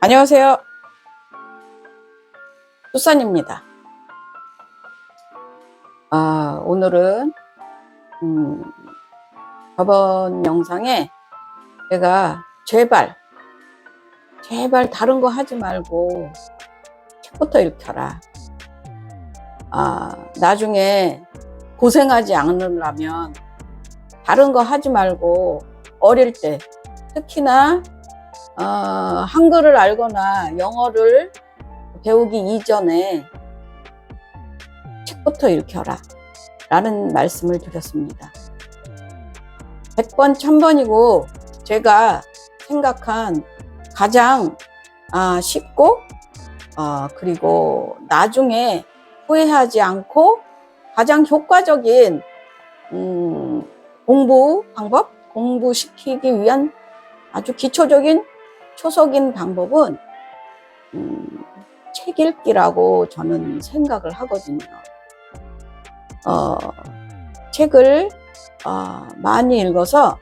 안녕하세요. 수산입니다. 오늘은 저번 영상에 제가 제발 다른 거 하지 말고 책부터 읽혀라. 나중에 고생하지 않으려면 다른 거 하지 말고 어릴 때 특히나 한글을 알거나 영어를 배우기 이전에 책부터 읽혀라 라는 말씀을 드렸습니다. 100번 1000번이고 제가 생각한 가장 쉽고 그리고 나중에 후회하지 않고 가장 효과적인 공부 방법, 공부시키기 위한 아주 기초적인 초석인 방법은 책 읽기라고 저는 생각을 하거든요. 책을 많이 읽어서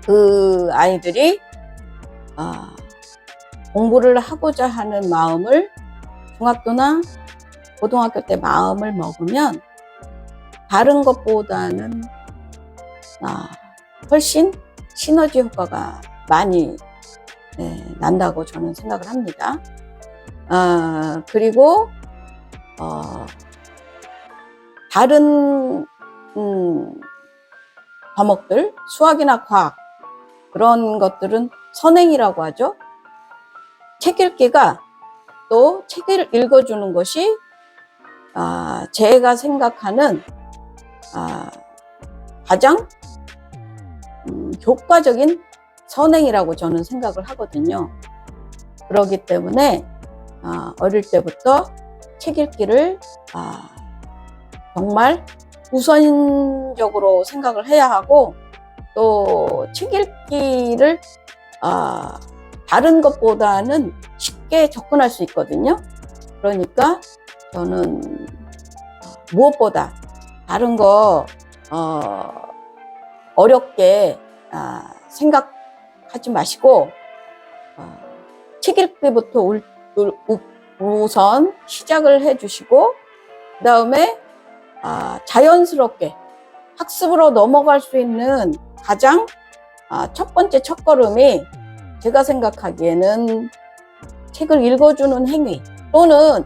그 아이들이 공부를 하고자 하는 마음을 중학교나 고등학교 때 마음을 먹으면 다른 것보다는 훨씬 시너지 효과가 많이 난다고 저는 생각을 합니다. 그리고 다른 과목들, 수학이나 과학 그런 것들은 선행이라고 하죠. 책 읽기가 또 책을 읽어주는 것이 제가 생각하는 가장 효과적인 선행이라고 저는 생각을 하거든요. 그렇기 때문에 어릴 때부터 책 읽기를 정말 우선적으로 생각을 해야 하고, 또 책 읽기를 다른 것보다는 쉽게 접근할 수 있거든요. 그러니까 저는 무엇보다 다른 거 어렵게 생각하지 마시고 책 읽기부터 우선 시작을 해 주시고, 그 다음에 자연스럽게 학습으로 넘어갈 수 있는 가장 첫 번째 첫걸음이 제가 생각하기에는 책을 읽어주는 행위 또는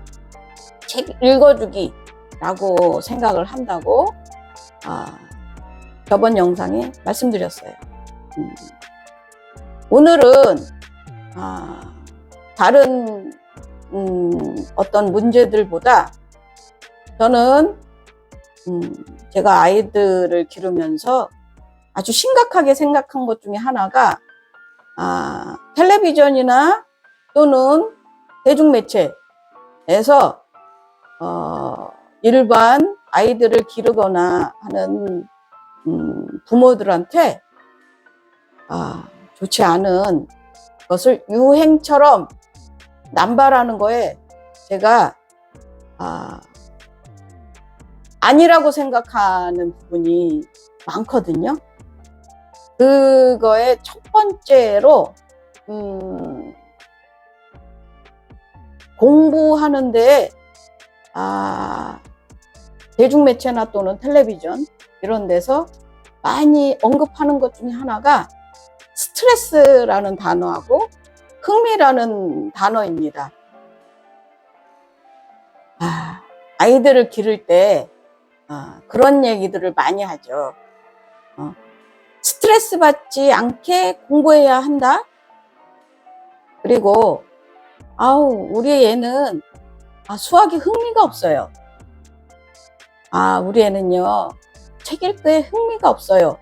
책 읽어주기라고 생각을 한다고 저번 영상에 말씀드렸어요. 오늘은 다른 어떤 문제들보다 저는 제가 아이들을 기르면서 아주 심각하게 생각한 것 중에 하나가 텔레비전이나 또는 대중매체에서 일반 아이들을 기르거나 하는 부모들한테 좋지 않은 것을 유행처럼 남발하는 거에 제가 아니라고 생각하는 부분이 많거든요. 그거에 첫 번째로 공부하는데 대중매체나 또는 텔레비전 이런 데서 많이 언급하는 것 중에 하나가 스트레스라는 단어하고 흥미라는 단어입니다. 아이들을 기를 때 그런 얘기들을 많이 하죠. 스트레스 받지 않게 공부해야 한다. 그리고 우리 애는 수학에 흥미가 없어요. 우리 애는요 책 읽기에 흥미가 없어요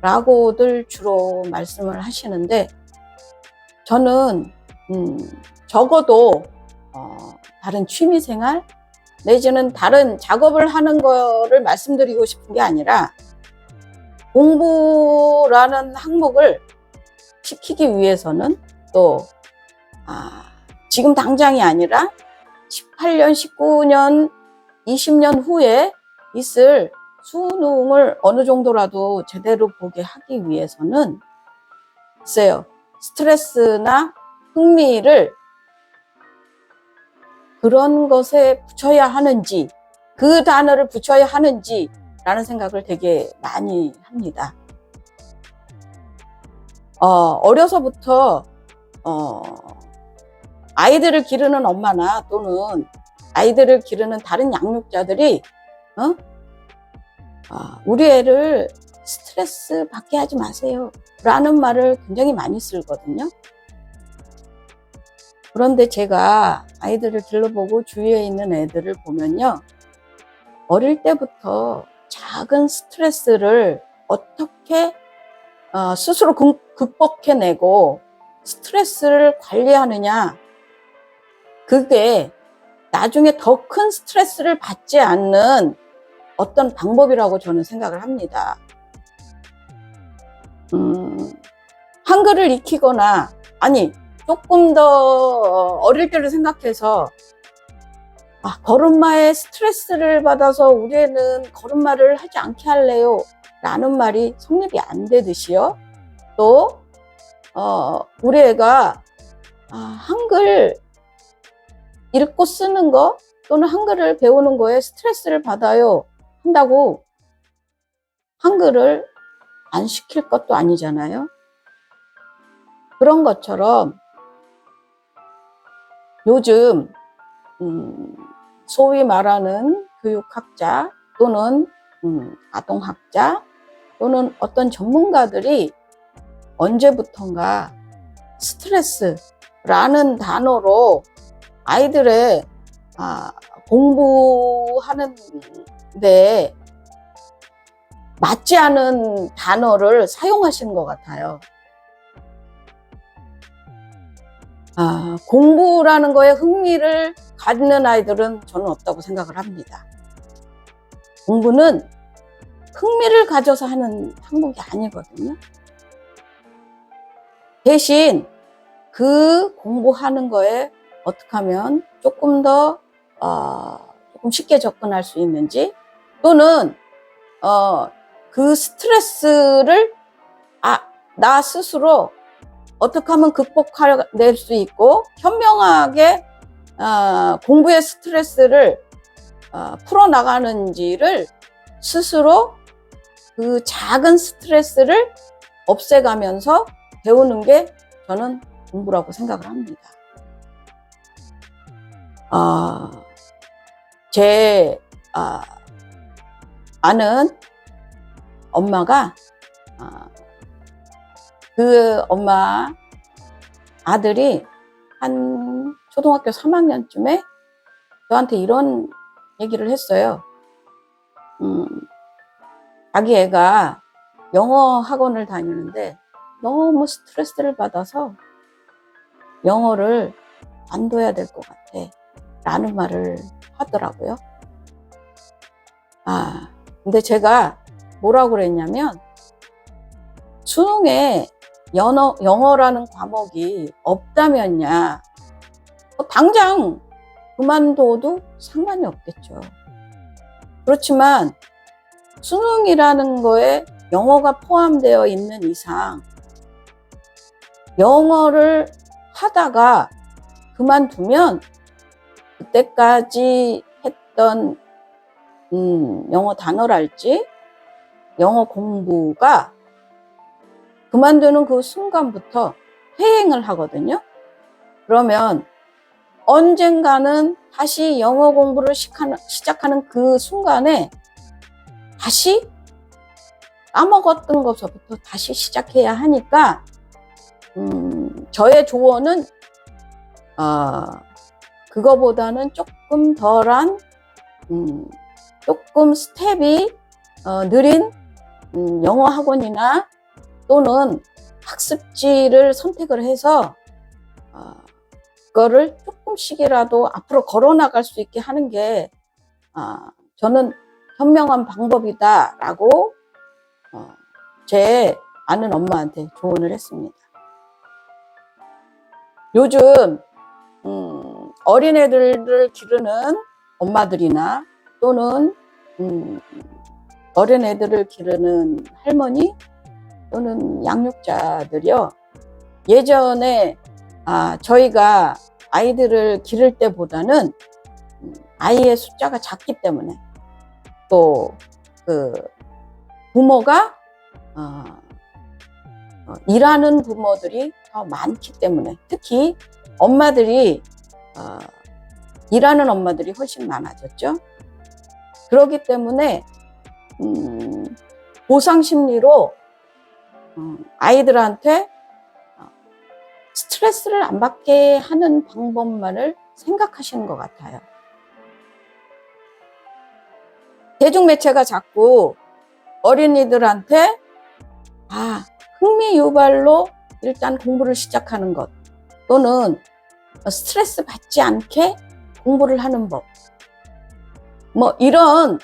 라고들 주로 말씀을 하시는데, 저는 적어도 다른 취미생활 내지는 다른 작업을 하는 거를 말씀드리고 싶은 게 아니라, 공부라는 항목을 시키기 위해서는 또 지금 당장이 아니라 18년, 19년, 20년 후에 있을 수능을 어느 정도라도 제대로 보게 하기 위해서는 글쎄요, 스트레스나 흥미를 그런 것에 붙여야 하는지, 그 단어를 붙여야 하는지 라는 생각을 되게 많이 합니다. 어려서부터 아이들을 기르는 엄마나 또는 아이들을 기르는 다른 양육자들이 우리 애를 스트레스 받게 하지 마세요 라는 말을 굉장히 많이 쓰거든요. 그런데 제가 아이들을 길러보고 주위에 있는 애들을 보면요, 어릴 때부터 작은 스트레스를 어떻게 스스로 극복해내고 스트레스를 관리하느냐, 그게 나중에 더 큰 스트레스를 받지 않는 어떤 방법이라고 저는 생각을 합니다. 한글을 익히거나, 아니 조금 더 어릴 때를 생각해서 걸음마에 스트레스를 받아서 우리 애는 걸음마를 하지 않게 할래요 라는 말이 성립이 안 되듯이요, 또 우리 애가 한글 읽고 쓰는 거 또는 한글을 배우는 거에 스트레스를 받아요 한다고 한글을 안 시킬 것도 아니잖아요. 그런 것처럼 요즘 소위 말하는 교육학자 또는 아동학자 또는 어떤 전문가들이 언제부턴가 스트레스라는 단어로 아이들의 공부하는 데 맞지 않은 단어를 사용하시는 것 같아요. 공부라는 거에 흥미를 갖는 아이들은 저는 없다고 생각을 합니다. 공부는 흥미를 가져서 하는 항목이 아니거든요. 대신 그 공부하는 거에 어떻게 하면 조금 더 조금 쉽게 접근할 수 있는지, 또는 그 스트레스를 나 스스로 어떻게 하면 극복해낼 수 있고 현명하게 공부의 스트레스를 풀어나가는지를 스스로 그 작은 스트레스를 없애가면서 배우는 게 저는 공부라고 생각을 합니다. 제 아는 엄마가 그 엄마 아들이 한 초등학교 3학년쯤에 저한테 이런 얘기를 했어요. 자기 애가 영어 학원을 다니는데 너무 스트레스를 받아서 영어를 관둬야 될 것 같아 라는 말을 하더라고요. 근데 제가 뭐라고 그랬냐면, 수능에 영어라는 과목이 없다면야 당장 그만둬도 상관이 없겠죠. 그렇지만 수능이라는 거에 영어가 포함되어 있는 이상 영어를 하다가 그만두면 그때까지 했던 영어 단어랄지 영어 공부가 그만두는 그 순간부터 퇴행을 하거든요. 그러면 언젠가는 다시 영어 공부를 시작하는 그 순간에 다시 까먹었던 것부터 다시 시작해야 하니까 저의 조언은 그거보다는 조금 덜한 조금 스텝이 느린 영어 학원이나 또는 학습지를 선택을 해서 그거를 조금씩이라도 앞으로 걸어 나갈 수 있게 하는 게 저는 현명한 방법이다라고 제 아는 엄마한테 조언을 했습니다. 요즘 어린애들을 기르는 엄마들이나 또는 어린애들을 기르는 할머니 또는 양육자들이요, 예전에 저희가 아이들을 기를 때보다는 아이의 숫자가 작기 때문에 또 그 부모가 일하는 부모들이 더 많기 때문에 특히 엄마들이 일하는 엄마들이 훨씬 많아졌죠. 그렇기 때문에 보상 심리로 아이들한테 스트레스를 안 받게 하는 방법만을 생각하시는 것 같아요. 대중매체가 자꾸 어린이들한테 흥미 유발로 일단 공부를 시작하는 것 또는 스트레스 받지 않게 공부를 하는 법 이런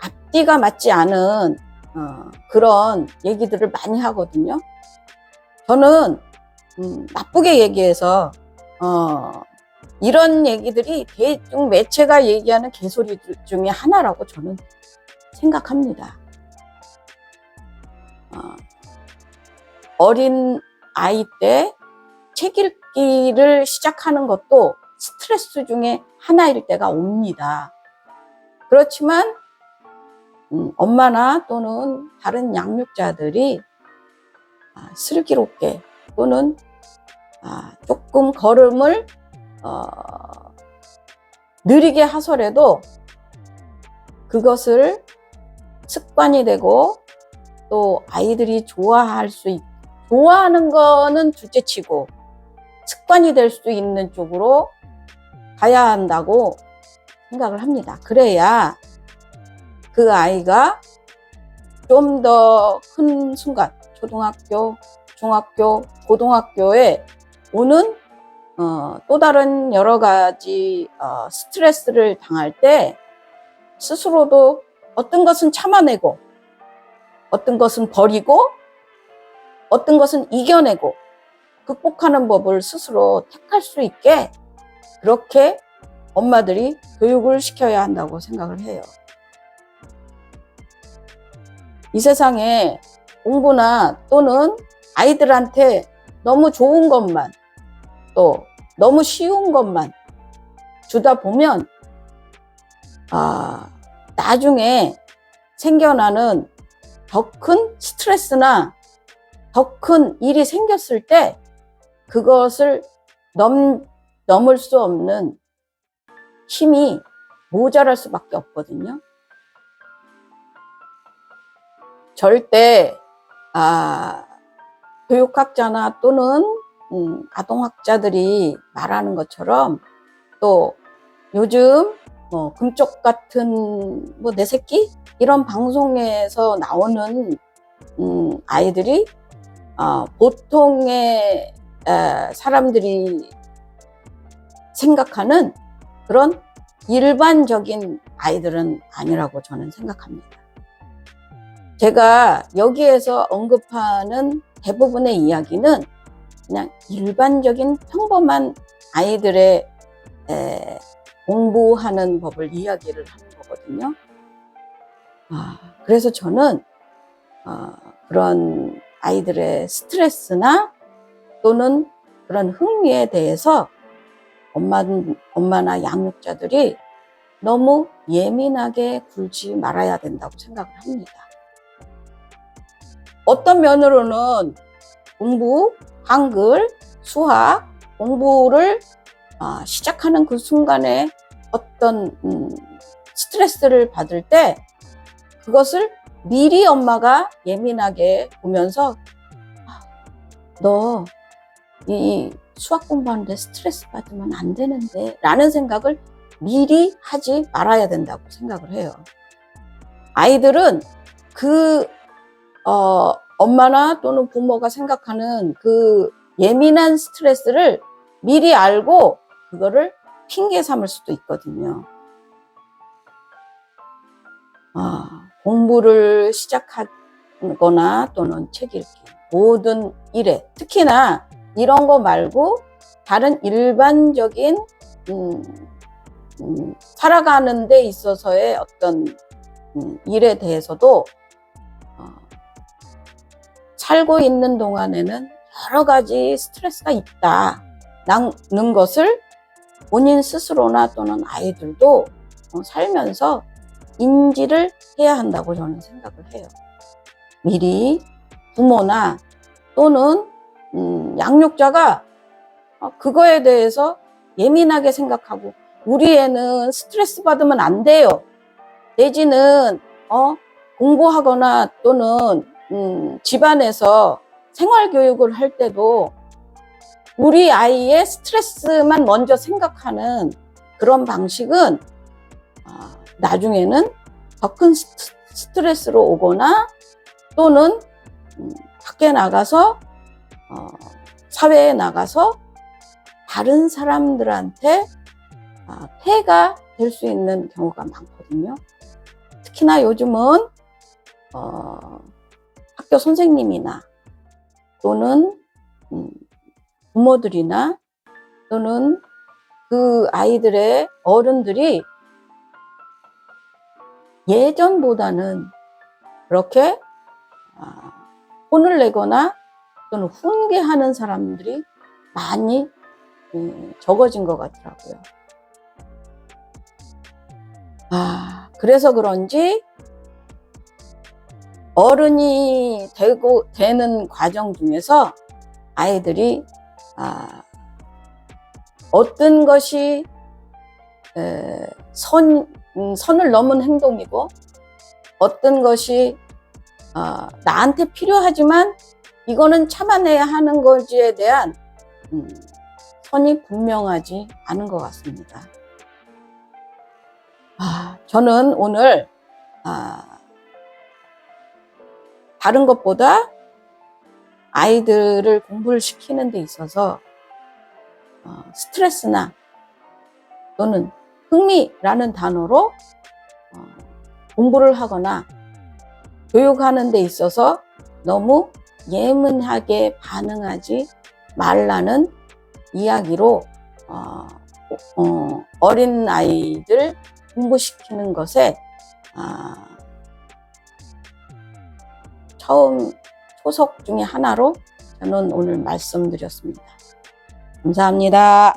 앞뒤가 맞지 않은 그런 얘기들을 많이 하거든요. 저는 나쁘게 얘기해서 이런 얘기들이 대중 매체가 얘기하는 개소리 중에 하나라고 저는 생각합니다. 어린 아이 때 책 읽기를 시작하는 것도 스트레스 중에 하나일 때가 옵니다. 그렇지만 엄마나 또는 다른 양육자들이 슬기롭게 또는 조금 걸음을 느리게 하더라도 그것을 습관이 되고 또 아이들이 좋아하는 거는 둘째치고 습관이 될 수 있는 쪽으로 가야 한다고 생각을 합니다. 그래야 그 아이가 좀 더 큰 순간 초등학교, 중학교, 고등학교에 오는 또 다른 여러 가지 스트레스를 당할 때 스스로도 어떤 것은 참아내고 어떤 것은 버리고 어떤 것은 이겨내고 극복하는 법을 스스로 택할 수 있게 그렇게 엄마들이 교육을 시켜야 한다고 생각을 해요. 이 세상에 공부나 또는 아이들한테 너무 좋은 것만 또 너무 쉬운 것만 주다 보면 나중에 생겨나는 더 큰 스트레스나 더 큰 일이 생겼을 때 그것을 넘을 수 없는 힘이 모자랄 수밖에 없거든요. 절대 교육학자나 또는 아동학자들이 말하는 것처럼 또 요즘 금쪽 같은 내 새끼 이런 방송에서 나오는 아이들이 보통의 사람들이 생각하는 그런 일반적인 아이들은 아니라고 저는 생각합니다. 제가 여기에서 언급하는 대부분의 이야기는 그냥 일반적인 평범한 아이들의 공부하는 법을 이야기를 하는 거거든요. 그래서 저는 그런 아이들의 스트레스나 또는 그런 흥미에 대해서 엄마나 양육자들이 너무 예민하게 굴지 말아야 된다고 생각을 합니다. 어떤 면으로는 공부, 한글, 수학 공부를 시작하는 그 순간에 어떤 스트레스를 받을 때 그것을 미리 엄마가 예민하게 보면서 너 이 수학 공부하는데 스트레스 받으면 안 되는데 라는 생각을 미리 하지 말아야 된다고 생각을 해요. 아이들은 엄마나 또는 부모가 생각하는 그 예민한 스트레스를 미리 알고 그거를 핑계 삼을 수도 있거든요. 공부를 시작하거나 또는 책 읽기 모든 일에 특히나 이런 거 말고 다른 일반적인 살아가는 데 있어서의 어떤 일에 대해서도 살고 있는 동안에는 여러 가지 스트레스가 있다는 것을 본인 스스로나 또는 아이들도 살면서 인지를 해야 한다고 저는 생각을 해요. 미리 부모나 또는 양육자가 그거에 대해서 예민하게 생각하고 우리 애는 스트레스 받으면 안 돼요. 내지는 공부하거나 또는 집안에서 생활교육을 할 때도 우리 아이의 스트레스만 먼저 생각하는 그런 방식은 나중에는 더 큰 스트레스로 오거나 또는 밖에 나가서 사회에 나가서 다른 사람들한테 폐해가 될 수 있는 경우가 많거든요. 특히나 요즘은 학교 선생님이나 또는 부모들이나 또는 그 아이들의 어른들이 예전보다는 그렇게 혼을 내거나 또는 훈계하는 사람들이 많이 적어진 것 같더라고요. 그래서 그런지 어른이 되는 과정 중에서 아이들이 어떤 것이 선을 넘은 행동이고 어떤 것이 나한테 필요하지만 이거는 참아내야 하는 것에 대한 선이 분명하지 않은 것 같습니다. 저는 오늘 다른 것보다 아이들을 공부를 시키는 데 있어서 스트레스나 또는 흥미라는 단어로 공부를 하거나 교육하는 데 있어서 너무 예민하게 반응하지 말라는 이야기로 어린 아이들 공부시키는 것에 처음 초석 중에 하나로 저는 오늘 말씀드렸습니다. 감사합니다.